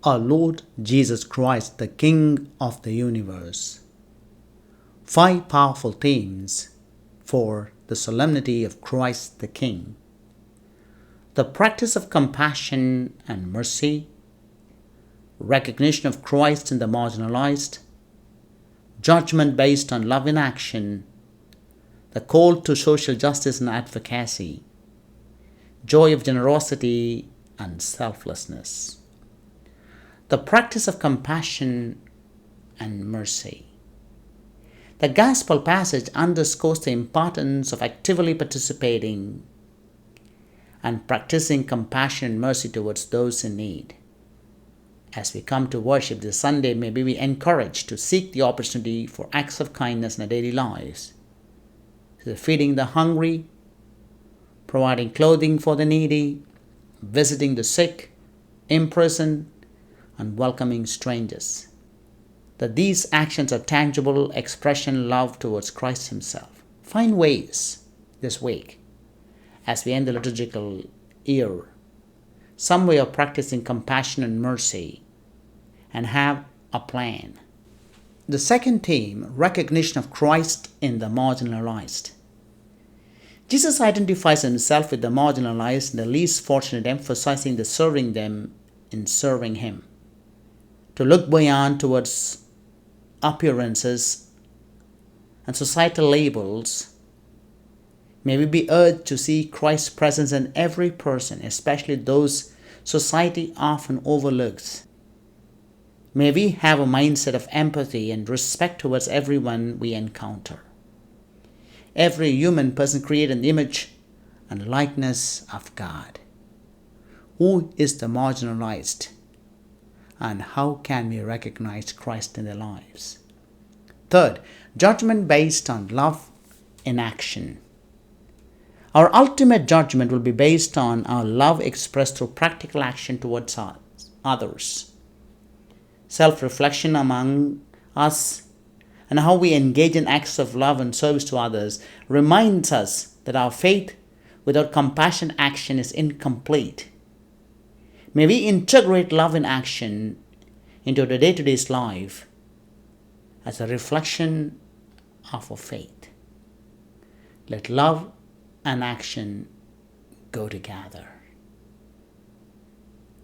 our Lord Jesus Christ, the King of the universe. 5 powerful themes for the solemnity of Christ the King. The practice of compassion and mercy, recognition of Christ in the marginalized, judgment based on love in action, the call to social justice and advocacy, joy of generosity and selflessness. The practice of compassion and mercy. The Gospel passage underscores the importance of actively participating and practicing compassion and mercy towards those in need. As we come to worship this Sunday, may we be encouraged to seek the opportunity for acts of kindness in our daily lives, feeding the hungry, providing clothing for the needy, visiting the sick, imprisoned, and welcoming strangers. That these actions are tangible expression of love towards Christ Himself. Find ways this week, as we end the liturgical year, some way of practicing compassion and mercy, and have a plan. The second theme, recognition of Christ in the marginalized. Jesus identifies Himself with the marginalized and the least fortunate, emphasizing the serving them in serving Him. To look beyond towards appearances and societal labels, may we be urged to see Christ's presence in every person, especially those society often overlooks. May we have a mindset of empathy and respect towards everyone we encounter. Every human person created in the image and likeness of God. Who is the marginalized? And how can we recognize Christ in their lives? Third, judgment based on love in action. Our ultimate judgment will be based on our love expressed through practical action towards others. Self-reflection among us and how we engage in acts of love and service to others reminds us that our faith without compassion action is incomplete. May we integrate love in action into the day-to-day life as a reflection of our faith. Let love and action go together.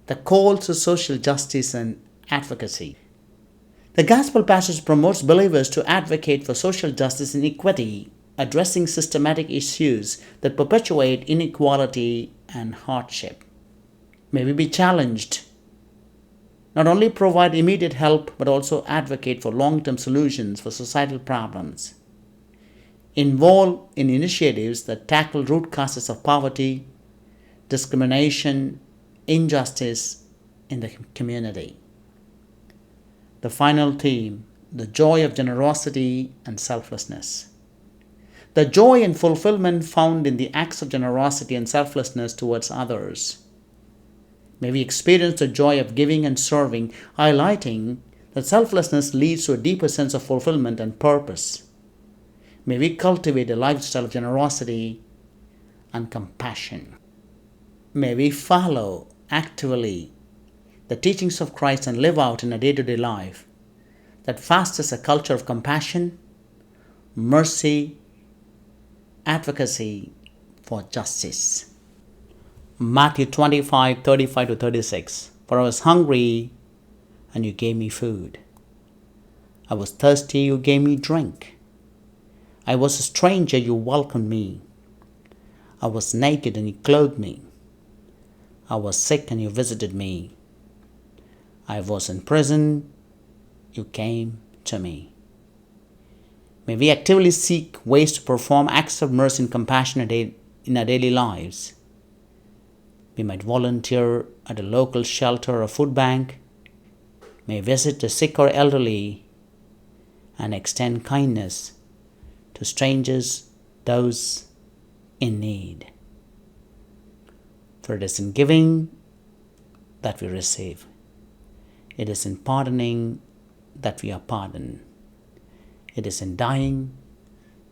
The call to social justice and advocacy. The Gospel passage promotes believers to advocate for social justice and equity, addressing systematic issues that perpetuate inequality and hardship. May we be challenged, not only provide immediate help, but also advocate for long-term solutions for societal problems. Involve in initiatives that tackle root causes of poverty, discrimination, injustice in the community. The final theme, the joy of generosity and selflessness. The joy and fulfillment found in the acts of generosity and selflessness towards others. May we experience the joy of giving and serving, highlighting that selflessness leads to a deeper sense of fulfillment and purpose. May we cultivate a lifestyle of generosity and compassion. May we follow actively the teachings of Christ and live out in a day-to-day life that fosters a culture of compassion, mercy, advocacy for justice. Matthew 25:35-36. For I was hungry, and you gave me food. I was thirsty, you gave me drink. I was a stranger, you welcomed me. I was naked, and you clothed me. I was sick, and you visited me. I was in prison, you came to me. May we actively seek ways to perform acts of mercy and compassion in our daily lives. We might volunteer at a local shelter or food bank, may visit the sick or elderly, and extend kindness to strangers, those in need. For it is in giving that we receive. It is in pardoning that we are pardoned. It is in dying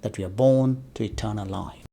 that we are born to eternal life.